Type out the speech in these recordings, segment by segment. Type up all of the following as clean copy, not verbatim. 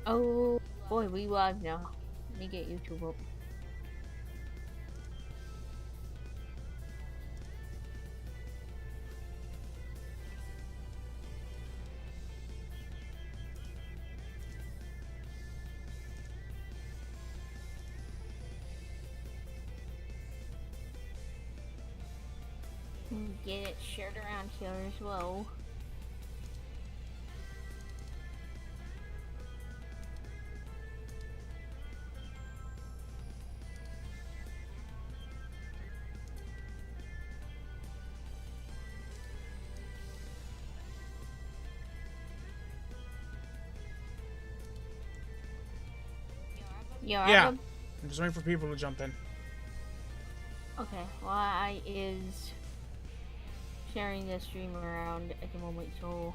Oh boy, we live now. Let me get YouTube up. Get it shared around here as well. Yeah. I'm just waiting for people to jump in. Okay, well, I is sharing the stream around at the moment, so...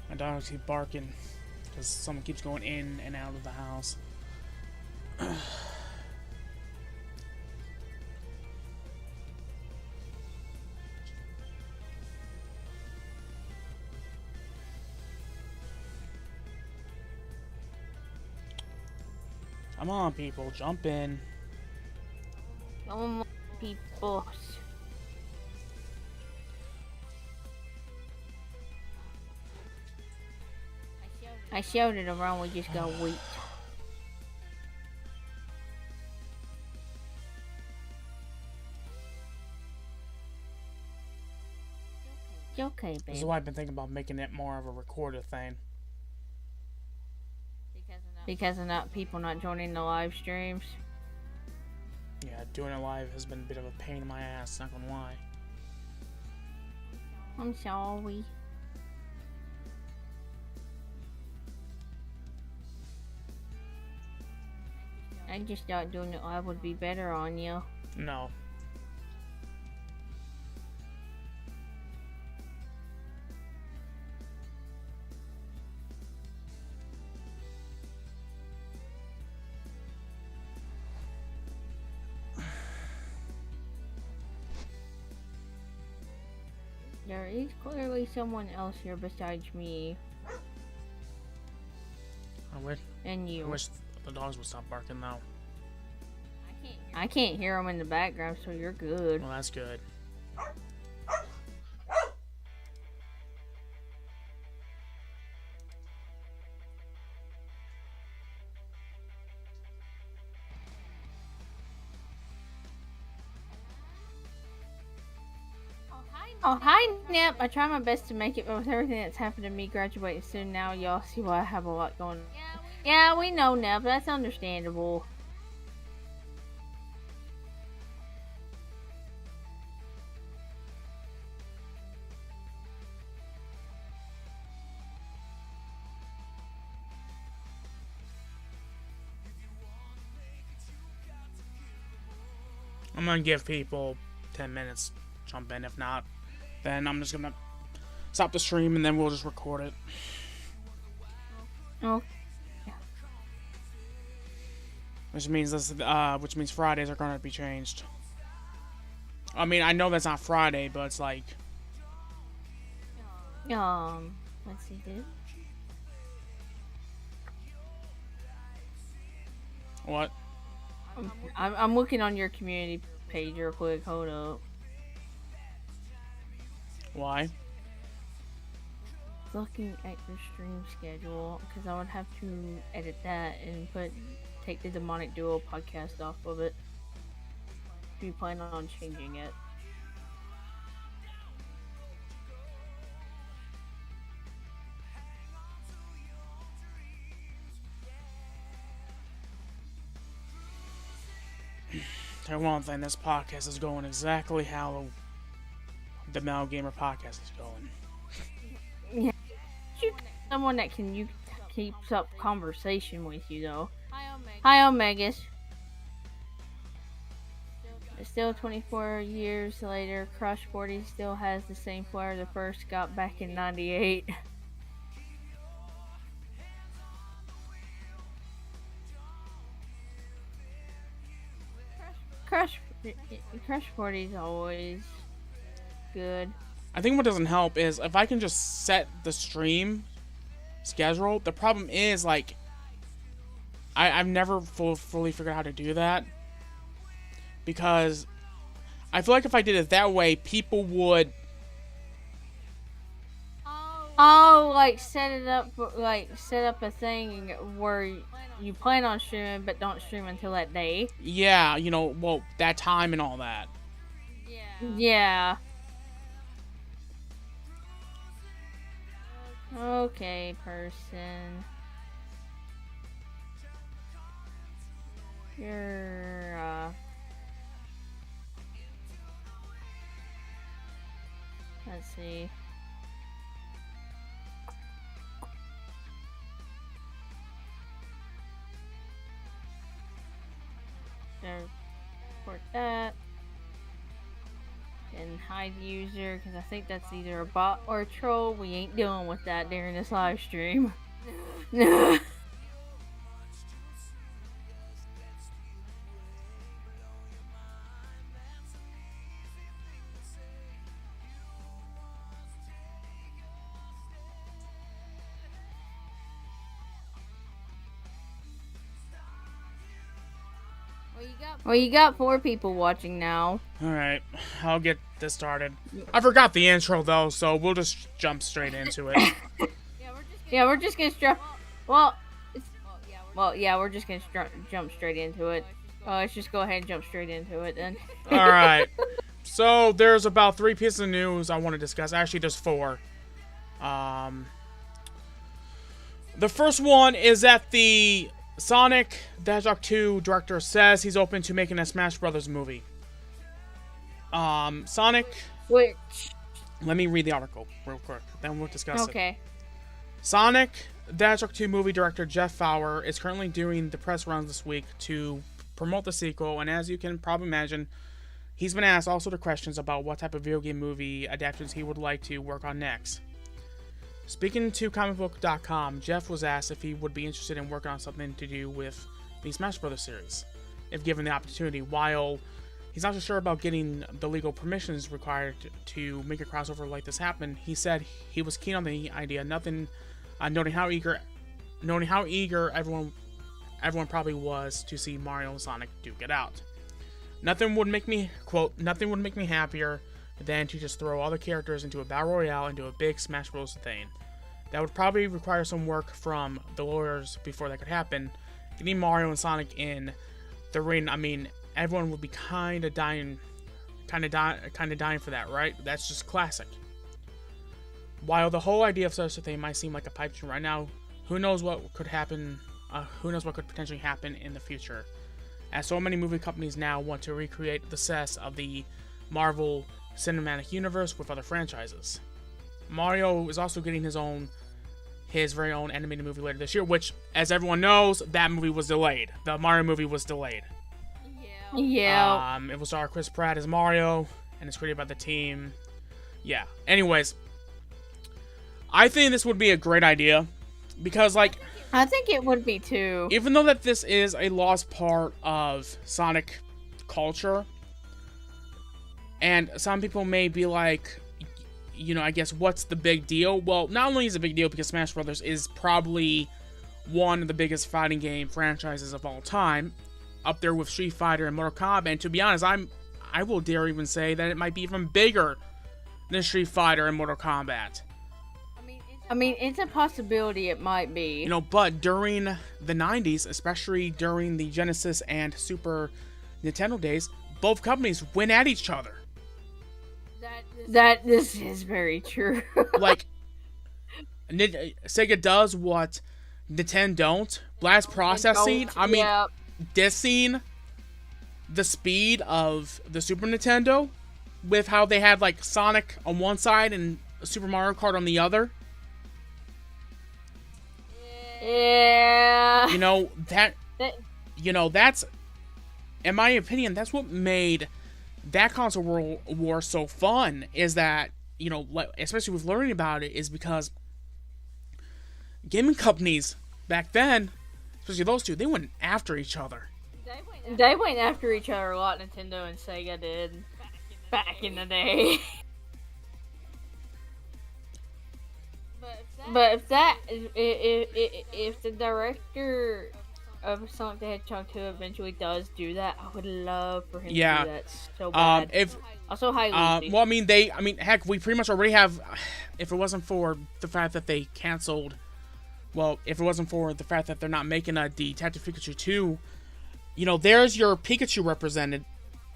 My dogs keep barking because someone keeps going in and out of the house. Come on, people, jump in. Come on, people. I shouted around, we just gotta wait. Okay, babe. This is why I've been thinking about making it more of a recorded thing. Because of not people not joining the live streams. Yeah, doing it live has been a bit of a pain in my ass, not gonna lie. I'm sorry. I just thought doing it live would be better on you. No. There is clearly someone else here besides me. And you. I wish the dogs would stop barking though. I can't hear them in the background, so you're good. Well, that's good. Oh, hi, Nip. I try my best to make it, but with everything that's happened to me graduating soon now, y'all see why I have a lot going on. Yeah, we know, Nip. That's understandable. I'm gonna give people 10 minutes to jump in. If not, then I'm just gonna stop the stream and then we'll just record it. Oh. Which means Fridays are gonna be changed. I mean, I know that's not Friday, but it's like. Let's see, dude. What? I'm looking on your community page real quick. Hold up. Why? Looking at your stream schedule, because I would have to edit that and take the Demonic Duo podcast off of it. Do you plan on changing it? For one thing, this podcast is going exactly how the Metal Gamer podcast is going. Yeah. You someone that can keeps up conversation with you though. Hi Omegas. Still 24 years later, Crush 40 still has the same flair the first got back in 98. Crush 40 is always good. I think what doesn't help is if I can just set the stream schedule. The problem is, like, I've never fully figured out how to do that. Because I feel like if I did it that way, people would... Oh, like set up a thing where you plan on streaming but don't stream until that day. Yeah, you know, well, that time and all that. Yeah. Okay, person. You're, let's see. Report that. And hide user, because I think that's either a bot or a troll. We ain't dealing with that during this live stream. Well, you got 4 people watching now. Alright, I'll get this started. I forgot the intro, though, so we'll just jump straight into it. Yeah, we're just gonna we're just gonna jump straight into it. Let's just go ahead and jump straight into it then. Alright, so there's about 3 pieces of news I want to discuss. Actually, there's 4. The first one is that the Sonic the Hedgehog 2 director says he's open to making a Smash Brothers movie. Sonic... Which... Let me read the article real quick, then we'll discuss it. Okay. Sonic the Hedgehog 2 movie director Jeff Fowler is currently doing the press rounds this week to promote the sequel, and as you can probably imagine, he's been asked all sorts of questions about what type of video game movie adaptations he would like to work on next. Speaking to comicbook.com, Jeff was asked if he would be interested in working on something to do with the Smash Bros. Series, if given the opportunity. While he's not so sure about getting the legal permissions required to make a crossover like this happen, he said he was keen on the idea, noting how eager everyone probably was to see Mario and Sonic duke it out. Nothing would make me happier than to just throw all the characters into a battle royale and do a big Smash Bros. Thing. That would probably require some work from the lawyers before that could happen. Getting Mario and Sonic in the ring, I mean, everyone would be kind of dying for that, right? That's just classic. While the whole idea of such a thing might seem like a pipe dream right now, who knows what could happen? Who knows what could potentially happen in the future? As so many movie companies now want to recreate the success of the Marvel Cinematic Universe with other franchises. Mario is also getting his very own animated movie later this year, which, as everyone knows, that movie was delayed. The Mario movie was delayed. Yeah. It will star Chris Pratt as Mario, and it's created by the team. Yeah. Anyways, I think this would be a great idea, because, like... I think it would be, too. Even though that this is a lost part of Sonic culture, and some people may be like, you know, I guess, what's the big deal? Well, not only is it a big deal because Smash Brothers is probably one of the biggest fighting game franchises of all time, up there with Street Fighter and Mortal Kombat, and to be honest, I will dare even say that it might be even bigger than Street Fighter and Mortal Kombat. I mean, it's a possibility it might be. You know, but during the 90s, especially during the Genesis and Super Nintendo days, both companies went at each other. This is very true. Like, Sega does what Nintendo don't. Blast processing. I mean, dissing the speed of the Super Nintendo with how they had like Sonic on one side and Super Mario Kart on the other. Yeah. You know, that's, in my opinion, that's what made that console war so fun, is that, you know, especially with learning about it, is because gaming companies back then, especially those two, they went after each other. They went after each other a lot, Nintendo and Sega did back in the day. But if the director of Sonic the Hedgehog 2 eventually does do that, I would love for him to do that so bad. Well, I mean, heck, we pretty much already have. If it wasn't for the fact that they canceled, if it wasn't for the fact that they're not making a Detective Pikachu 2, you know, there's your Pikachu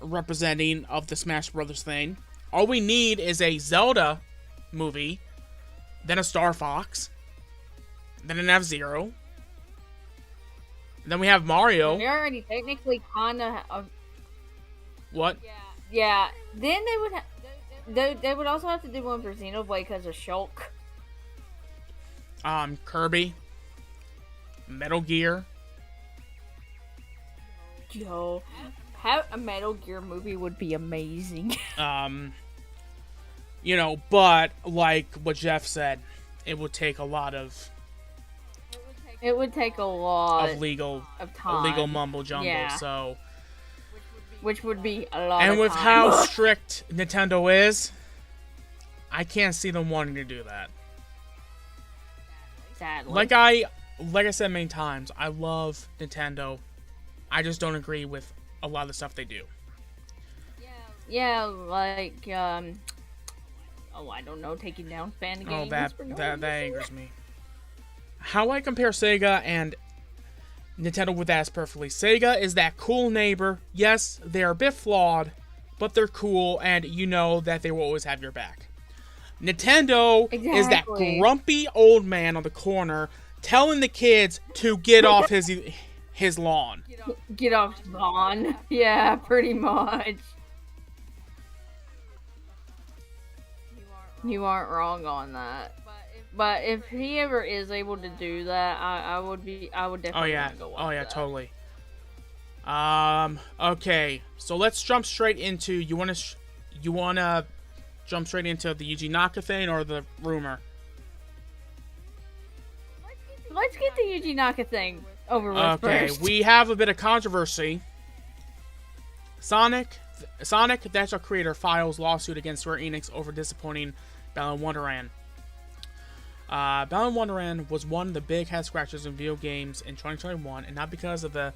representing of the Smash Brothers thing. All we need is a Zelda movie, then a Star Fox, then an F-Zero. Then we have Mario. They're already technically kind of. What? Yeah. Then they would also have to do one for Xenoblade because of Shulk. Kirby. Metal Gear. Yo, have a Metal Gear movie would be amazing. You know, but like what Jeff said, it would take a lot of. It would take a lot of legal time. Legal mumbo jumbo. So, which would be a lot. And with time. how strict Nintendo is, I can't see them wanting to do that. Sadly. Like I said many times, I love Nintendo. I just don't agree with a lot of the stuff they do. Yeah, like I don't know, taking down fan games. Oh, that angers me. How I compare Sega and Nintendo with that is perfectly. Sega is that cool neighbor. Yes, they're a bit flawed, but they're cool, and you know that they will always have your back. Nintendo is that grumpy old man on the corner telling the kids to get off his lawn. Get off his lawn. Yeah, pretty much. You aren't wrong on that. But if he ever is able to do that, I would definitely go watch that. Totally. Okay, so let's jump straight into. You wanna jump straight into the Yuji Naka thing or the rumor? Let's get the Yuji Naka thing over with first. We have a bit of controversy. Sonic, the actual creator, files lawsuit against Square Enix over disappointing Balan Wonderland. Balan Wonderland was one of the big head scratchers in video games in 2021, and not because of the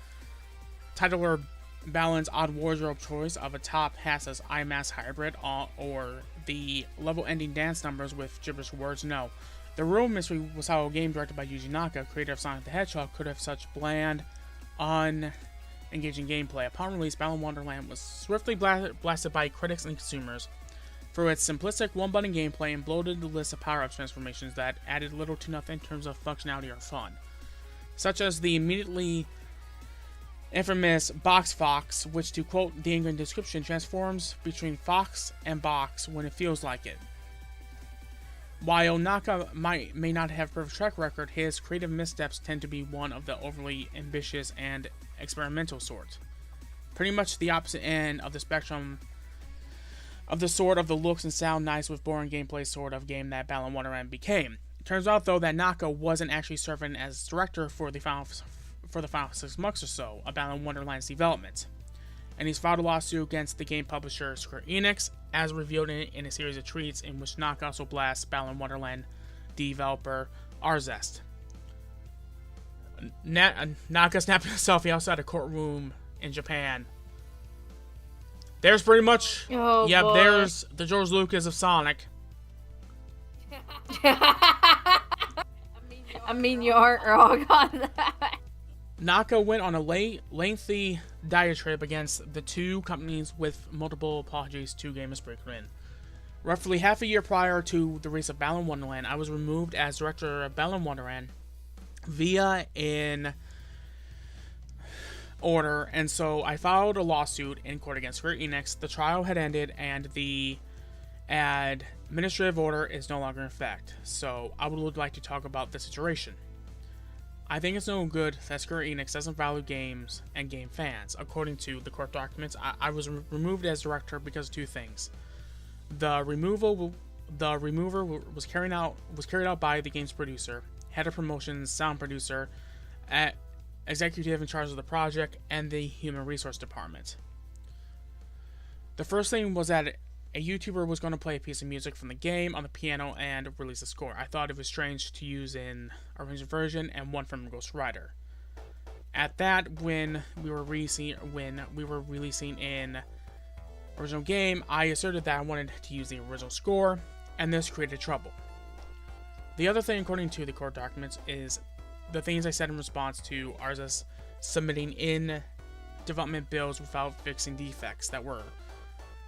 titular Balan's odd wardrobe choice of a top hat as eye mask hybrid or the level-ending dance numbers with gibberish words. No. The real mystery was how a game directed by Yuji Naka, creator of Sonic the Hedgehog, could have such bland, unengaging gameplay. Upon release, Balan Wonderland was swiftly blasted by critics and consumers for its simplistic one-button gameplay and bloated list of power-up transformations that added little to nothing in terms of functionality or fun, such as the immediately infamous Box Fox, which, to quote the English description, transforms between fox and box when it feels like it. While Naka may not have a perfect track record, his creative missteps tend to be one of the overly ambitious and experimental sort. Pretty much the opposite end of the spectrum of the sort of the looks and sound nice with boring gameplay sort of game that Balan Wonderland became. It turns out, though, that Naka wasn't actually serving as director for the final 6 months or so of Balan Wonderland's development, and he's filed a lawsuit against the game publisher Square Enix, as revealed in a series of tweets in which Naka also blasts Balan Wonderland developer Arzest. Naka snapping a selfie outside a courtroom in Japan. There's pretty much... boy. There's the George Lucas of Sonic. I mean, you aren't wrong on that. Naka went on a lengthy diatribe against the two companies with multiple apologies to Gamers Breakman. Roughly half a year prior to the release of Balan Wonderland, I was removed as director of Balan Wonderland via an order, and so I filed a lawsuit in court against Square Enix. The trial had ended, and the administrative order is no longer in effect. So I would like to talk about the situation. I think it's no good that Square Enix doesn't value games and game fans. According to the court documents, I was removed as director because of two things. The remover was carried out by the game's producer, head of promotions, sound producer, executive in charge of the project, and the human resource department. The first thing was that a YouTuber was going to play a piece of music from the game on the piano and release a score. I thought it was strange to use an arranged version and one from Ghost Rider. At that, when we were releasing an original game, I asserted that I wanted to use the original score, and this created trouble. The other thing, according to the court documents, is the things I said in response to RSS submitting in development builds without fixing defects that were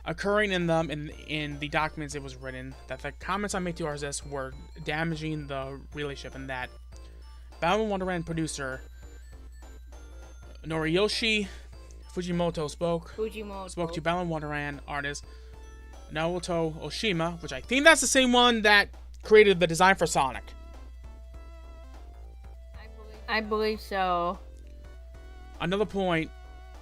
occurring in them. In the documents, it was written that the comments I made to RSS were damaging the relationship, and that Battle Wonderland producer Noriyoshi Fujimoto spoke to Battle Wonderland artist Naoto Oshima, which I think that's the same one that created the design for Sonic. I believe so. Another point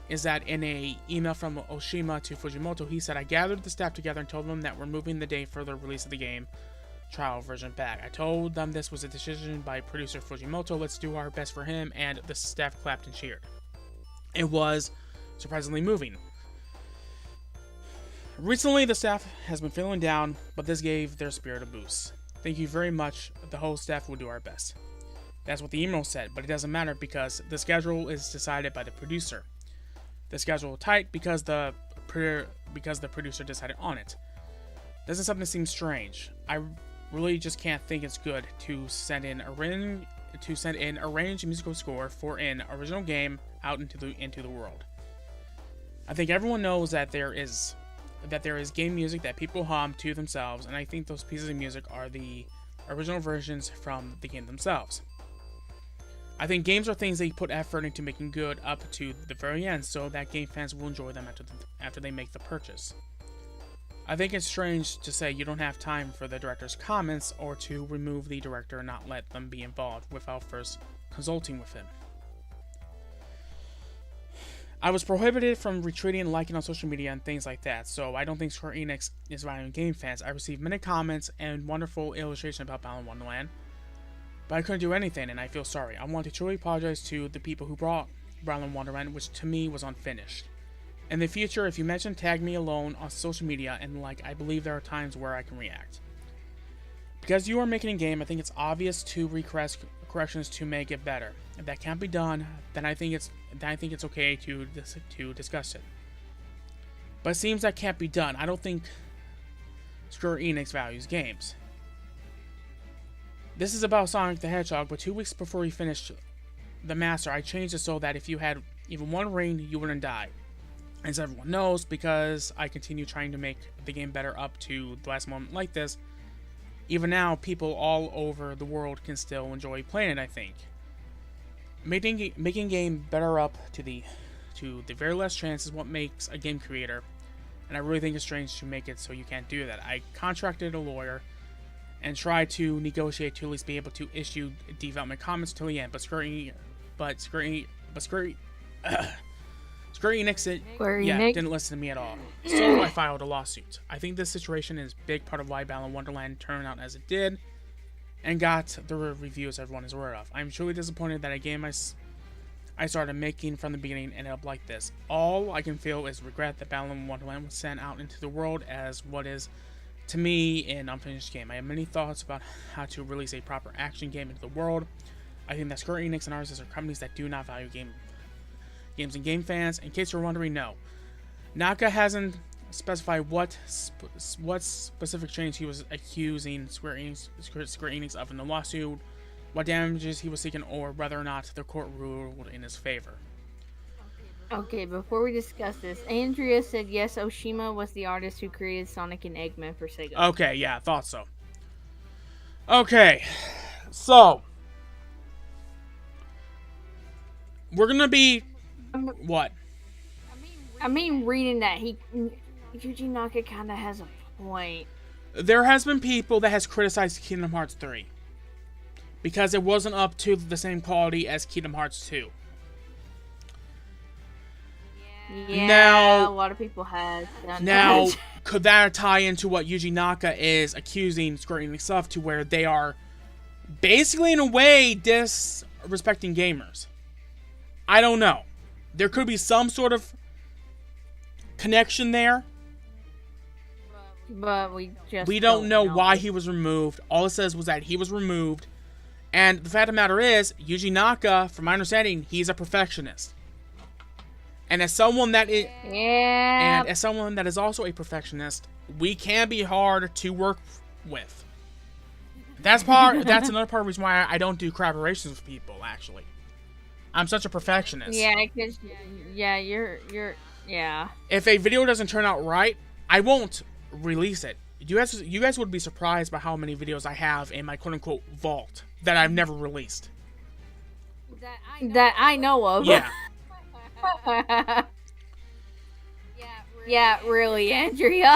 is that in a email from Oshima to Fujimoto, he said, I gathered the staff together and told them that we're moving the date for the release of the game trial version back. I told them this was a decision by producer Fujimoto, let's do our best for him, and the staff clapped and cheered. It was surprisingly moving. Recently, the staff has been feeling down, but this gave their spirit a boost. Thank you very much. The whole staff will do our best. That's what the email said, but it doesn't matter because the schedule is decided by the producer. The schedule is tight because the producer decided on it. Doesn't something seem strange? I really just can't think it's good to send in arranged musical score for an original game out into the world. I think everyone knows that there is game music that people hum to themselves, and I think those pieces of music are the original versions from the game themselves. I think games are things they put effort into making good up to the very end, so that game fans will enjoy them after they make the purchase. I think it's strange to say you don't have time for the director's comments, or to remove the director and not let them be involved without first consulting with him. I was prohibited from retweeting and liking on social media and things like that, so I don't think Square Enix is valuing game fans. I received many comments and wonderful illustrations about Battle Wonderland, but I couldn't do anything, and I feel sorry. I want to truly apologize to the people who brought Battle Wonderland, which to me was unfinished. In the future, if you mention tag me alone on social media, and I believe there are times where I can react. Because you are making a game, I think it's obvious to request corrections to make it better. If that can't be done, then I think it's okay to discuss it. But it seems that can't be done. I don't think Square Enix values games. This is about Sonic the Hedgehog, but 2 weeks before you finished the master, I changed it so that if you had even one ring, you wouldn't die. As everyone knows, because I continue trying to make the game better up to the last moment like this, even now, people all over the world can still enjoy playing it, I think. Making game better up to the very last chance is what makes a game creator, and I really think it's strange to make it so you can't do that. I contracted a lawyer and tried to negotiate to at least be able to issue development comments till the end, but Square Enix didn't listen to me at all. So I filed a lawsuit. I think this situation is a big part of why Battle Wonderland turned out as it did, and got the reviews everyone is aware of. I'm truly disappointed that a game I started making from the beginning ended up like this. All I can feel is regret that Battle Wonderland was sent out into the world as what is, to me, an unfinished game. I have many thoughts about how to release a proper action game into the world. I think that Square Enix and RSS are companies that do not value games and game fans. In case you're wondering, no. Naka hasn't specified what specific change he was accusing Square Enix of in the lawsuit, what damages he was seeking, or whether or not the court ruled in his favor. Okay, before we discuss this, Andrea said yes, Oshima was the artist who created Sonic and Eggman for Sega. Okay, yeah, I thought so. Okay, so we're gonna be What? I mean, reading that Yuji Naka kind of has a point. There has been people that has criticized Kingdom Hearts 3 because it wasn't up to the same quality as Kingdom Hearts 2. Yeah, now, a lot of people have done now, that. Could that tie into what Yuji Naka is accusing Square Enix of, to where they are basically, in a way, disrespecting gamers? I don't know. There could be some sort of connection there. But we don't know why he was removed. All it says was that he was removed. And the fact of the matter is, Yuji Naka, from my understanding, he's a perfectionist. And as someone that is, and as someone that is also a perfectionist, we can be hard to work with. That's another part of the reason why I don't do collaborations with people. Actually, I'm such a perfectionist. Yeah, because you're If a video doesn't turn out right, I won't release it. You guys would be surprised by how many videos I have in my quote unquote vault that I've never released. That I know of. Yeah. Yeah, really, Andrea.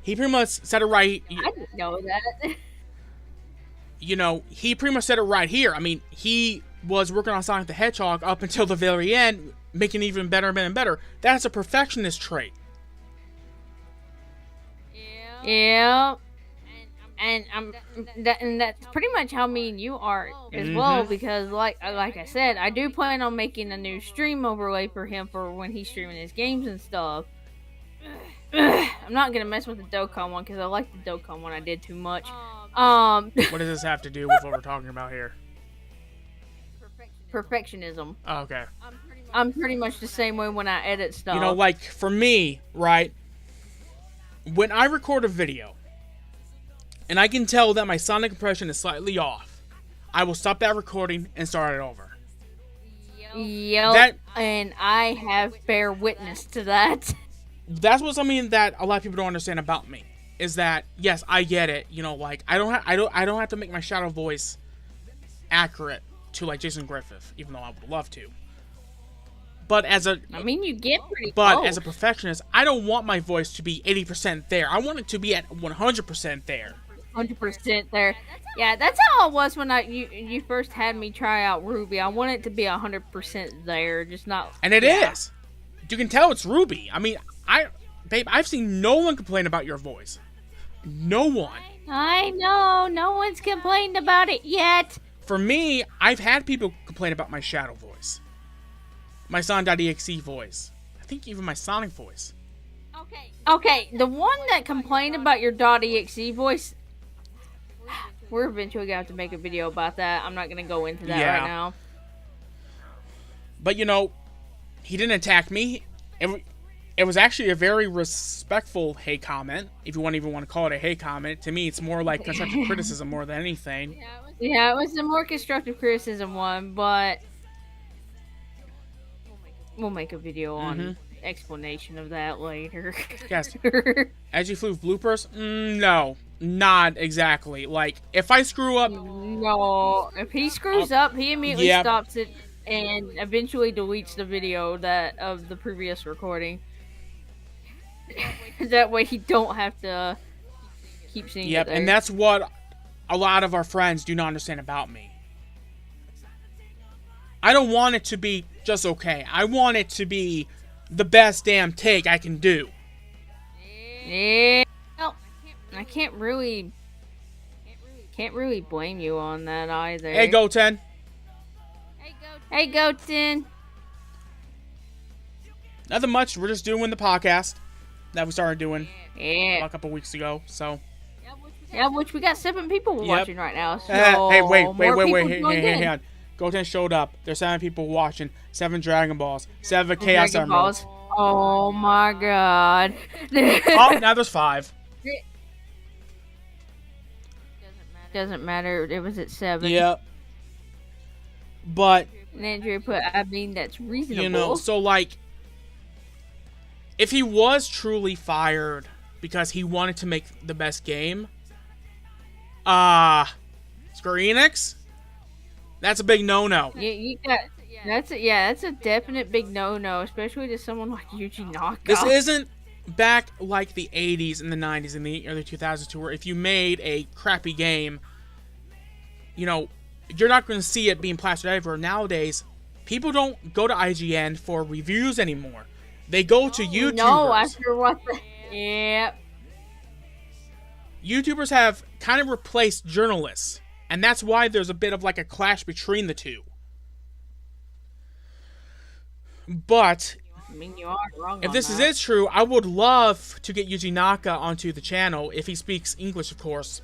He pretty much said it right. I didn't know that. You know, he pretty much said it right here. I mean, he was working on Sonic the Hedgehog up until the very end, making it even better and better and better. That's a perfectionist trait. Yeah. And that's pretty much how me and you are as well, because like I said, I do plan on making a new stream overlay for him for when he's streaming his games and stuff. I'm not gonna mess with the Dokkan one because I like the Dokkan one. I did too much. What does this have to do with what we're talking about here? Perfectionism. Oh, okay. I'm pretty much the same way when I edit stuff. You know, like for me, right? When I record a video, and I can tell that my sonic impression is slightly off, I will stop that recording and start it over. Yep. And I have bear witness to that. That's what something that a lot of people don't understand about me is that yes, I get it. You know, like I don't have to make my shadow voice accurate to like Jason Griffith, even though I would love to. But you get pretty But close. As a perfectionist, I don't want my voice to be 80% there. I want it to be at 100% there. 100% there. Yeah, that's how it was when you first had me try out Ruby. I want it to be 100% there, just not. And it is. You can tell it's Ruby. I mean, I've seen no one complain about your voice. No one. I know. No one's complained about it yet. For me, I've had people complain about my shadow voice. My Sonic.exe voice. I think even my Sonic voice. Okay, the one that complained about your .exe voice, we're eventually going to have to make a video about that. I'm not going to go into that right now. But, you know, he didn't attack me. It was actually a very respectful hate comment, if you even want to call it a hate comment. To me, it's more like constructive criticism more than anything. Yeah, it was a more constructive criticism one, but we'll make a video on explanation of that later. Yes. As you flew bloopers? No, not exactly. Like, if I screw up... No, if he screws up, he immediately stops it and eventually deletes the video of the previous recording. That way he don't have to keep seeing it there. And that's what a lot of our friends do not understand about me. I don't want it to be just okay. I want it to be the best damn take I can do. Yeah. Well, I can't really blame you on that either. Hey, Goten. Hey, Goten. Nothing much. We're just doing the podcast that we started doing a couple weeks ago. So. Yeah, which we got 7 people watching right now. So hey, wait. Hang on. Goten showed up. There's 7 people watching. 7 Dragon Balls. 7 Chaos Emeralds. Oh my god. Oh, now there's 5. Doesn't matter. It was at 7. Yep. But. And Andrea put, I mean, that's reasonable. You know, so like, if he was truly fired because he wanted to make the best game, Square Enix, that's a big no-no. That's a definite big no-no, especially to someone like Yuji This Naka. isn't back like the 80s and the 90s and the early 2000s to where if you made a crappy game, you know, you're not going to see it being plastered everywhere. Nowadays, people don't go to IGN for reviews anymore. They go to YouTubers. No, after what the... Yep. YouTubers have kind of replaced journalists, and that's why there's a bit of like a clash between the two. But I mean, you are wrong. if this is true, I would love to get Yuji Naka onto the channel if he speaks English, of course.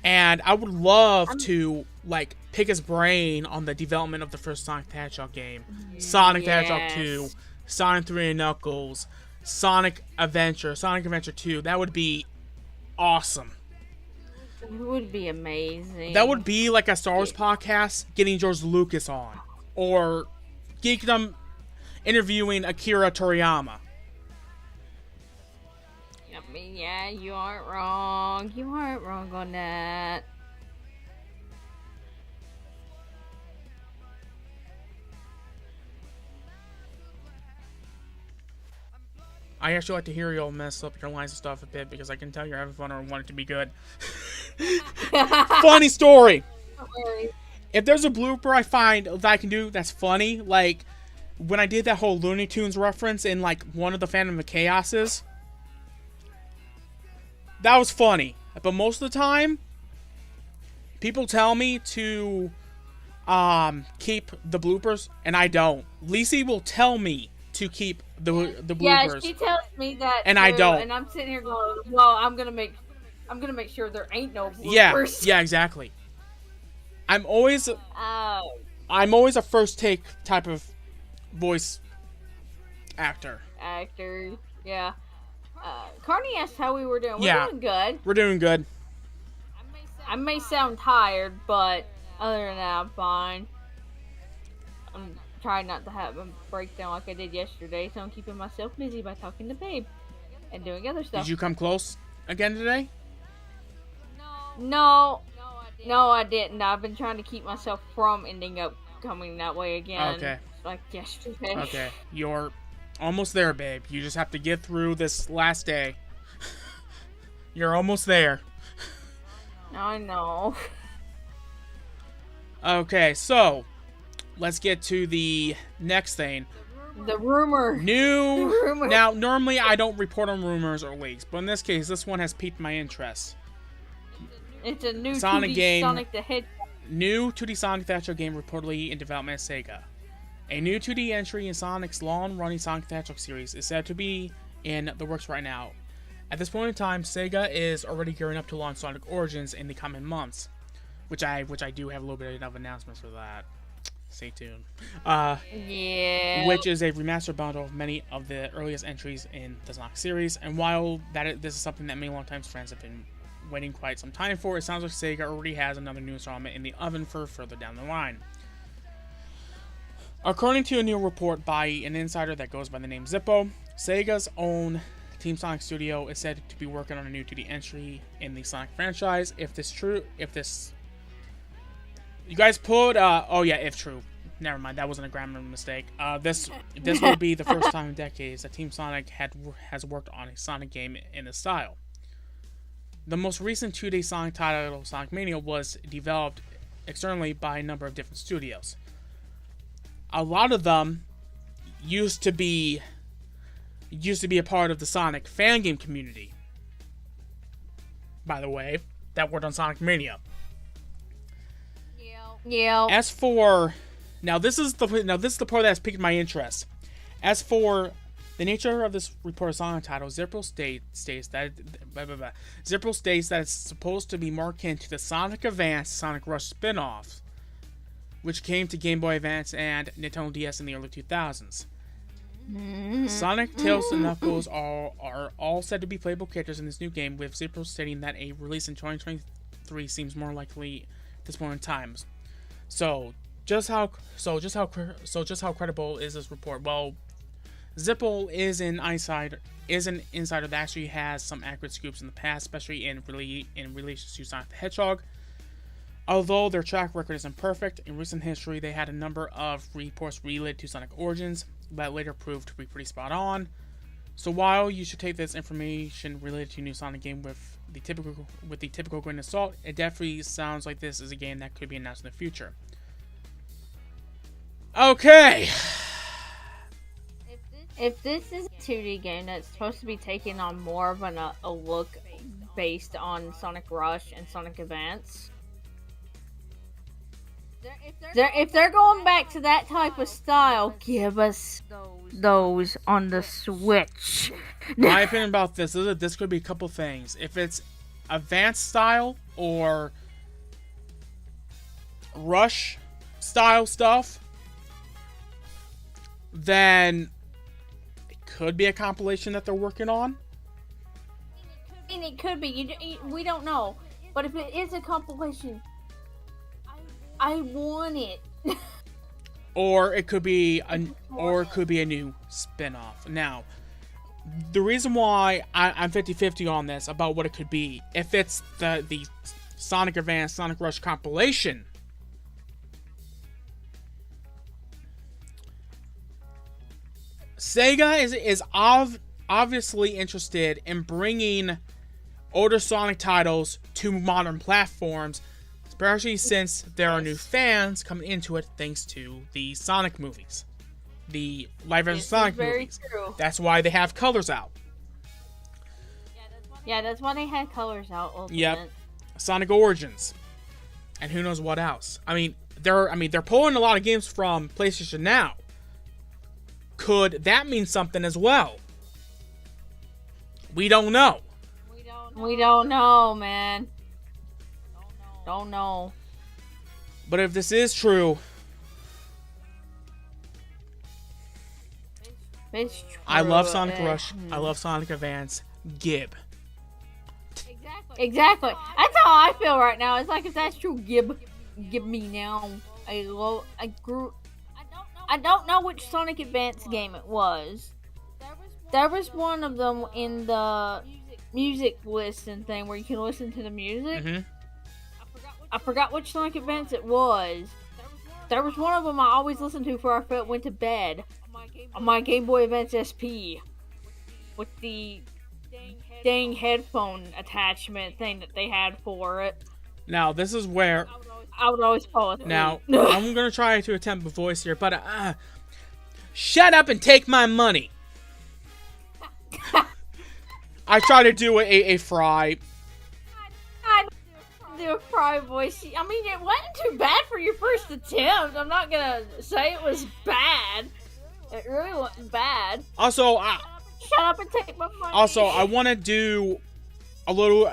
And I would love to like pick his brain on the development of the first Sonic the Hedgehog game, Sonic the Hedgehog 2, Sonic 3 and Knuckles, Sonic Adventure 2. That would be awesome. It would be amazing. That would be like a Star Wars podcast getting George Lucas on, or Geekdom interviewing Akira Toriyama. I mean, yeah, you aren't wrong. You aren't wrong on that. I actually like to hear you all mess up your lines and stuff a bit because I can tell you're having fun or want it to be good. Funny story. If there's a blooper I find that I can do that's funny, like when I did that whole Looney Tunes reference in like one of the Phantom of Chaoses, that was funny. But most of the time, people tell me to keep the bloopers, and I don't. Lisi will tell me to keep the bloopers. Yeah, she tells me that, and too, I don't. And I'm sitting here going, "Well, I'm gonna make sure there ain't no bloopers." Yeah, exactly. I'm always a first take type of voice actor. Yeah. Carney asked how we were doing. We're doing good. We're doing good. I may sound tired, but other than that, I'm fine. I'm trying not to have a breakdown like I did yesterday, so I'm keeping myself busy by talking to Babe and doing other stuff. Did you come close again today? No, I didn't. I've been trying to keep myself from ending up coming that way again. Okay. Like yesterday. Okay. You're almost there, babe. You just have to get through this last day. You're almost there. I know. Okay, so let's get to the next thing. The rumor. Now, normally I don't report on rumors or leaks, but in this case, this one has piqued my interest. It's a new Sonic 2D game. Sonic the Hedgehog. New 2D Sonic the Hedgehog game reportedly in development at Sega. A new 2D entry in Sonic's long-running Sonic the Hedgehog series is said to be in the works right now. At this point in time, Sega is already gearing up to launch Sonic Origins in the coming months, which I do have a little bit of announcements for that. Stay tuned. Yeah. Which is a remastered bundle of many of the earliest entries in the Sonic series. And while this is something that many longtime fans have been waiting quite some time for, it sounds like Sega already has another new installment in the oven for further down the line. According to a new report by an insider that goes by the name Zippo, Sega's own Team Sonic Studio is said to be working on a new 2D entry in the Sonic franchise. If you guys put, if true. Never mind, that wasn't a grammar mistake. This will be the first time in decades that Team Sonic has worked on a Sonic game in this style. The most recent 2D Sonic title, Sonic Mania, was developed externally by a number of different studios. A lot of them used to be a part of the Sonic fan game community. By the way, that worked on Sonic Mania. Yeah. As for this is the part that's piqued my interest. As for the nature of this reported Sonic title, Zippo states that it's supposed to be more akin to the Sonic Advance, Sonic Rush spin-offs, which came to Game Boy Advance and Nintendo DS in the early 2000s. Sonic, Tails, and Knuckles are all said to be playable characters in this new game, with Zippo stating that a release in 2023 seems more likely at this point in time. So just how credible is this report? Well, Zippo is an insider that actually has some accurate scoops in the past, especially in relation to Sonic the Hedgehog. Although their track record isn't perfect, in recent history they had a number of reports related to Sonic Origins that later proved to be pretty spot on. So while you should take this information related to a new Sonic game with the typical grain of salt, it definitely sounds like this is a game that could be announced in the future. Okay. If this is a 2D game that's supposed to be taking on more of a look based on Sonic Rush and Sonic Advance, if they're going back to that type of style, give us those on the Switch. My opinion about this is that this could be a couple things. If it's advanced style or Rush style stuff, then it could be a compilation that they're working on. I mean, it could be. We don't know. But if it is a compilation, I want it. Or it could be a new spin-off. Now, the reason why I'm 50-50 on this about what it could be, if it's the Sonic Advance, Sonic Rush compilation, Sega is obviously interested in bringing older Sonic titles to modern platforms, especially since there are new fans coming into it thanks to the Sonic movies. The live-action Sonic movies. True. That's why they have colors out. Yeah, that's why they had colors out. Ultimate. Yep. Sonic Origins. And who knows what else. They're pulling a lot of games from PlayStation Now. Could that mean something as well? We don't know. We don't know, man. Don't know. But if this is true, it's true. I love Sonic Rush. I love Sonic Advance. Gib. Exactly. That's how I feel right now. It's like, if that's true, give me now. I don't know which Sonic Advance game it was. There was one of them in the music listen thing where you can listen to the music. Mm-hmm. I forgot which Sonic Advance it was. There was one of them I always listened to before I went to bed on my Game Boy Advance SP with the dang headphone attachment thing that they had for it. Now, this is where I would always fall asleep. Now, I'm going to try to attempt a voice here, but shut up and take my money. I try to do a Fry. I do a Fry voice. I mean, it wasn't too bad for your first attempt. I'm not going to say it was bad. It really wasn't bad. Also, shut up and take my money. Also, I want to do a little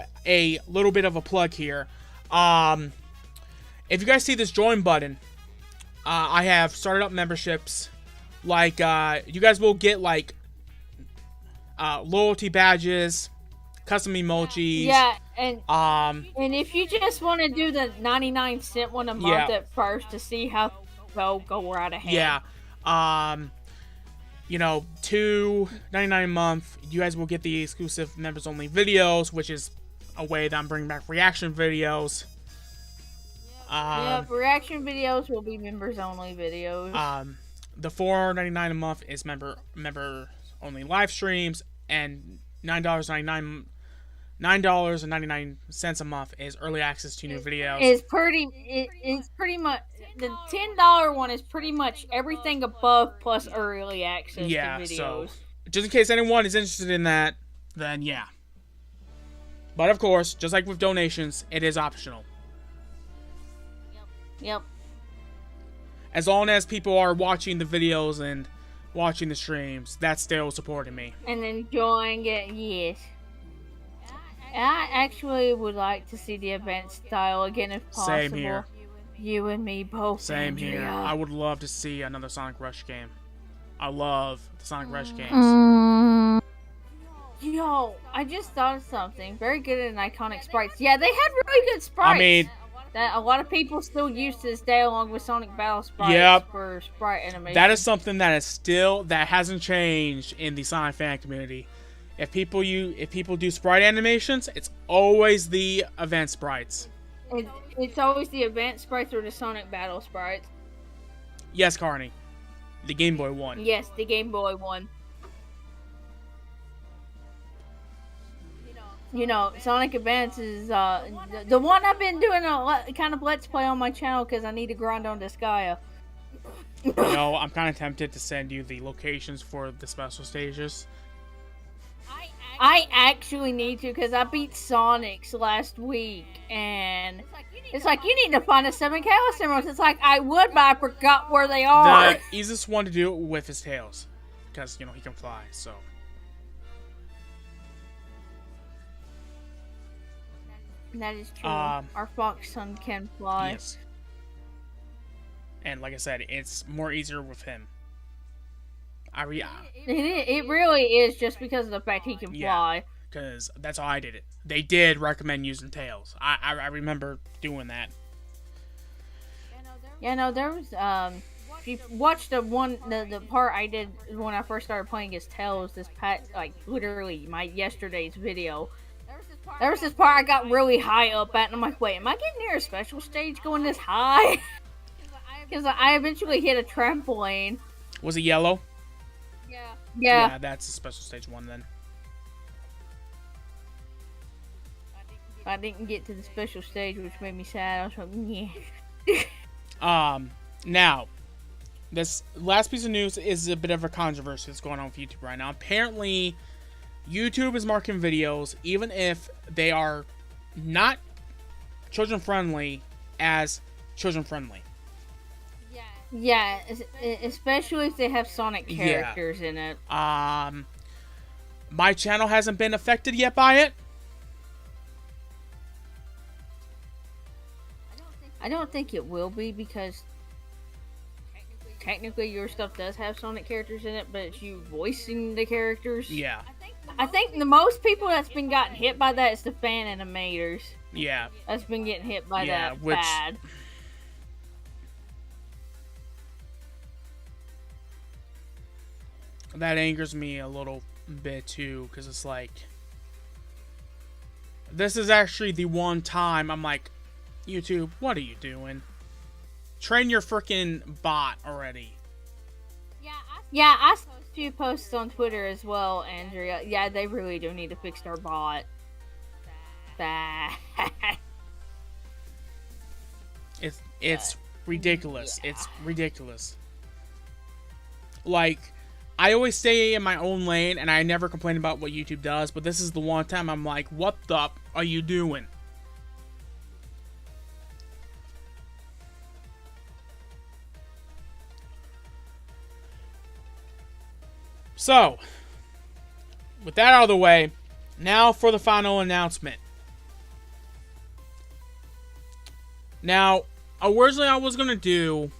bit of a plug here. If you guys see this join button, I have started up memberships. Like, you guys will get, like, loyalty badges, custom emojis. Yeah, and if you just want to do the 99-cent one a month at first to see how go right ahead. Yeah. $2.99 a month. You guys will get the exclusive members-only videos, which is a way that I'm bringing back reaction videos. Reaction videos will be members-only videos. The $4.99 a month is member-only live streams, and $9.99 a month is early access to new videos. It's pretty much the $10 one is pretty much everything above plus early access to videos. So just in case anyone is interested in that, then yeah. But of course, just like with donations, it is optional. Yep. As long as people are watching the videos and watching the streams, that's still supporting me. And enjoying it, yes. I actually would like to see the advanced style again if possible. Same here. You and me both. Same here. I would love to see another Sonic Rush game. I love the Sonic Rush games. Yo, I just thought of something. Very good and iconic sprites. Yeah, they had really good sprites. I mean, that a lot of people still use to this day, along with Sonic Battle sprites for sprite animation. That is something that hasn't changed in the Sonic fan community. If people do sprite animations, it's always the event sprites. It's always the advanced sprites or the Sonic Battle sprites. Yes, Carney. The Game Boy one. Yes, the Game Boy one. Sonic Advance is the one I've been doing kind of let's play on my channel because I need to grind on Disgaea. I'm kind of tempted to send you the locations for the special stages. I actually need to because I beat Sonic's last week, and it's like you need to find the 7 Chaos Emeralds. It's like I would, but I forgot where they are. The easiest one to do it with his tails, because he can fly. So. That is true. Our fox son can fly. Yes. And like I said, it's more easier with him. It really is just because of the fact he can fly. Because that's how I did it. They did recommend using tails. I remember doing that. There was if you watched the part I did when I first started playing as Tails, literally my yesterday's video. There was this part I got really high up at, and I'm like, wait, am I getting near a special stage going this high? Because I eventually hit a trampoline. Was it yellow? Yeah. Yeah, that's a special stage one then. I didn't get to the special stage, which made me sad. I was like, yeah. Now, this last piece of news is a bit of a controversy that's going on with YouTube right now. Apparently, YouTube is marking videos, even if they are not children-friendly, as children-friendly. Yeah, especially if they have Sonic characters in it. My channel hasn't been affected yet by it. I don't think it will be because technically your stuff does have Sonic characters in it, but it's you voicing the characters. Yeah. I think the most people that's been gotten hit by that is the fan animators. Yeah. That's been getting hit by that bad. That angers me a little bit too, because it's like, this is actually the one time I'm like, YouTube, what are you doing? Train your freaking bot already. Yeah, I saw a few posts on Twitter as well, Andrea. Yeah, they really do need to fix their bot. Bad. It's ridiculous. Yeah. It's ridiculous. Like, I always stay in my own lane, and I never complain about what YouTube does, but this is the one time I'm like, what the are you doing? So, with that out of the way, now for the final announcement. Now, originally I was going to do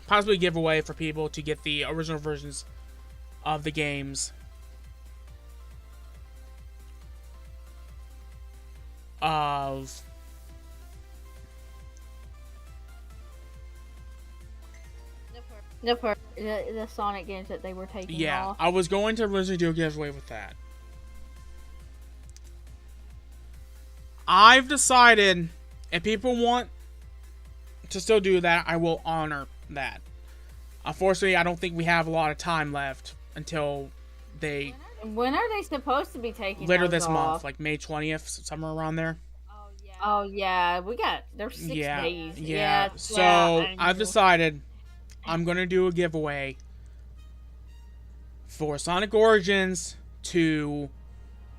possibly a giveaway for people to get the original versions of the games of the Sonic games that they were taking off. I was going to originally do a giveaway with that. I've decided if people want to still do that, I will honor that. Unfortunately, I don't think we have a lot of time left until they... When are they supposed to be taking later those this off? month, like May 20th, somewhere around there. Oh yeah, there's 6 days. Yeah. So I've decided I'm gonna do a giveaway for Sonic Origins to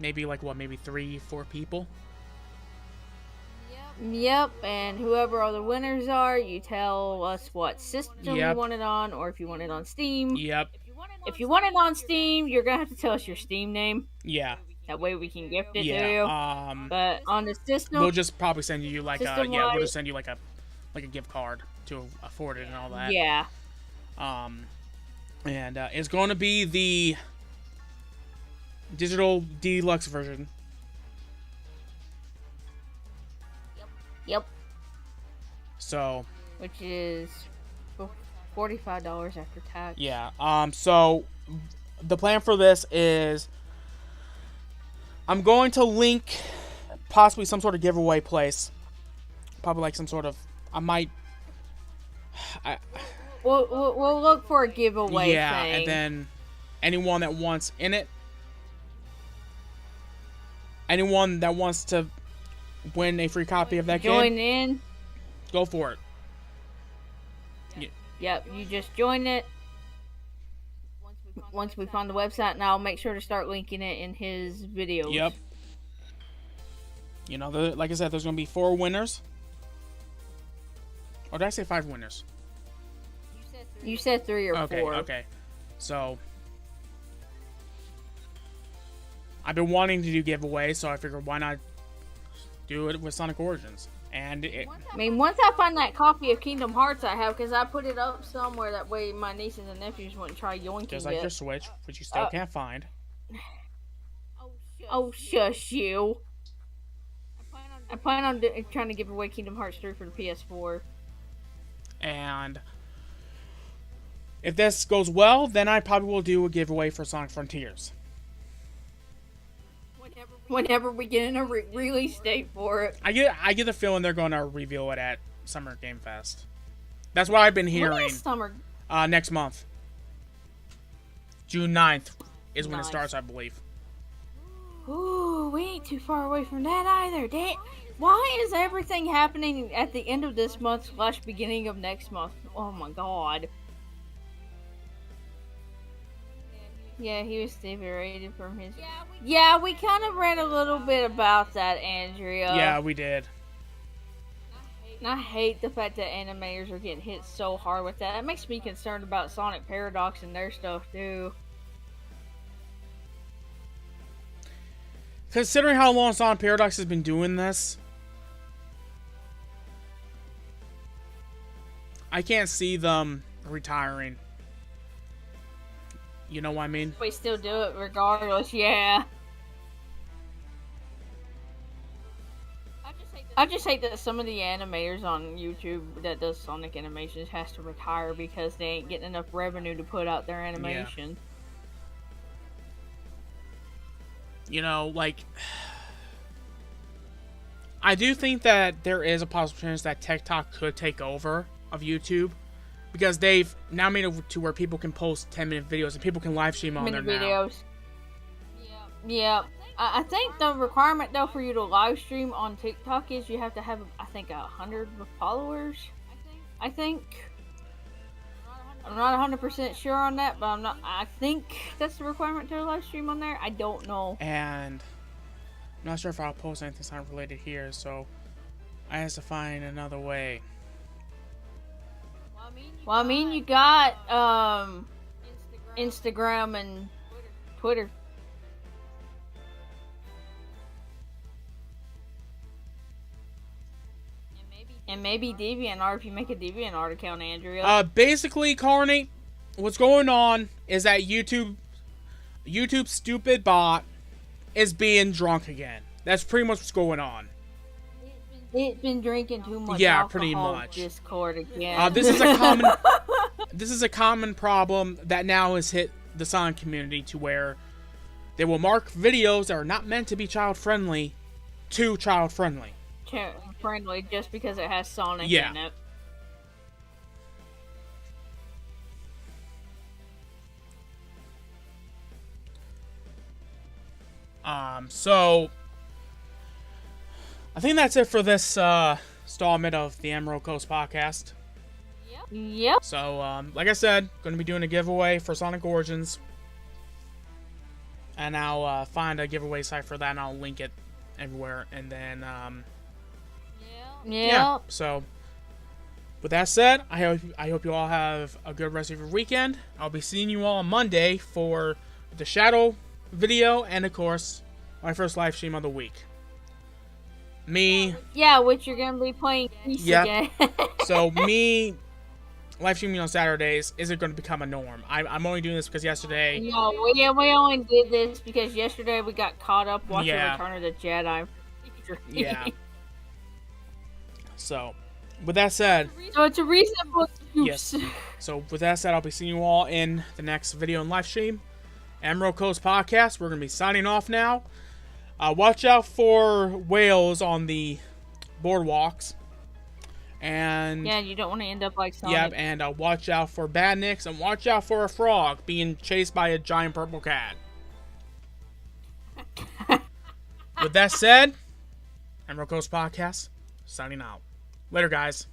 maybe maybe 3-4 people. Yep, and whoever all the winners are, you tell us what system you want it on, or if you want it on Steam. Yep. If you want it on Steam, you're gonna have to tell us your Steam name. Yeah. That way we can gift it to you. But on the system, we'll just probably send you we'll just send you like a gift card to afford it and all that. Yeah. And it's going to be the digital deluxe version. Yep. So. Which is $45 after tax. Yeah. So the plan for this is I'm going to link possibly some sort of giveaway place. Probably like some sort of, We'll look for a giveaway thing. Yeah, and then anyone that wants in it, anyone that wants to win a free copy of that game, join in. Go for it. Yep, you just join it. Once we find the website, and I'll make sure to start linking it in his videos. Yep. You know, like I said, there's going to be 4 winners. Or did I say 5 winners? You said 3 or 4. Okay. So, I've been wanting to do giveaways, so I figured why not do it with Sonic Origins. And once I find that copy of Kingdom Hearts I have, because I put it up somewhere, that way my nieces and nephews wouldn't try yoinking just like it. your Switch, which you still can't find. Oh, shush you. I plan on trying to give away Kingdom Hearts 3 for the PS4. And if this goes well, then I probably will do a giveaway for Sonic Frontiers. Whenever we get in a release date for it. I get the feeling they're going to reveal it at Summer Game Fest. That's what I've been hearing. When is summer? Next month. June 9th is when it starts, I believe. Ooh, we ain't too far away from that either. Why is everything happening at the end of this month / beginning of next month? Oh my god. Yeah, he was deviated from his... Yeah, we kind of read a little bit about that, Andrea. Yeah, we did. And I hate the fact that animators are getting hit so hard with that. It makes me concerned about Sonic Paradox and their stuff, too. Considering how long Sonic Paradox has been doing this, I can't see them retiring. You know what I mean? We still do it regardless, yeah. I just hate that some of the animators on YouTube that does Sonic animations has to retire because they ain't getting enough revenue to put out their animation. Yeah. You know, like, I do think that there is a possible chance that TikTok could take over of YouTube. Because they've now made it to where people can post 10-minute videos and people can live stream on there now. Yeah. I think the requirement, though, for you to live stream on TikTok is you have to have, I think, 100 followers. I think. I'm not 100% sure on that, but I think that's the requirement to live stream on there. I don't know. And I'm not sure if I'll post anything Sonic related here, so I have to find another way. Well, I mean, you got Instagram and Twitter. And maybe DeviantArt if you make a DeviantArt account, Andrea. Basically, Carney, what's going on is that YouTube's stupid bot is being drunk again. That's pretty much what's going on. It's been drinking too much. Yeah, alcohol. pretty much. Discord again. This is a common problem that now has hit the Sonic community to where they will mark videos that are not meant to be child friendly to child friendly. Friendly just because it has Sonic in it. So I think that's it for this installment of the Emerald Coast podcast. Yep. So, like I said, going to be doing a giveaway for Sonic Origins. And I'll find a giveaway site for that and I'll link it everywhere. And then, yeah. So, with that said, I hope you all have a good rest of your weekend. I'll be seeing you all on Monday for the Shadow video and, of course, my first live stream of the week. Which you're going to be playing Geese again. So, me live streaming on Saturdays isn't going to become a norm. I'm only doing this because yesterday... No, we only did this because yesterday we got caught up watching Return of the Jedi. Yeah. So, with that said... So it's a reasonable excuse. Yes. So, with that said, I'll be seeing you all in the next video and live stream. Emerald Coast Podcast, we're going to be signing off now. Watch out for whales on the boardwalks. And yeah, you don't want to end up like Sonic. Yep, and watch out for badniks, and watch out for a frog being chased by a giant purple cat. With that said, I'm Roko's Podcast, signing out. Later, guys.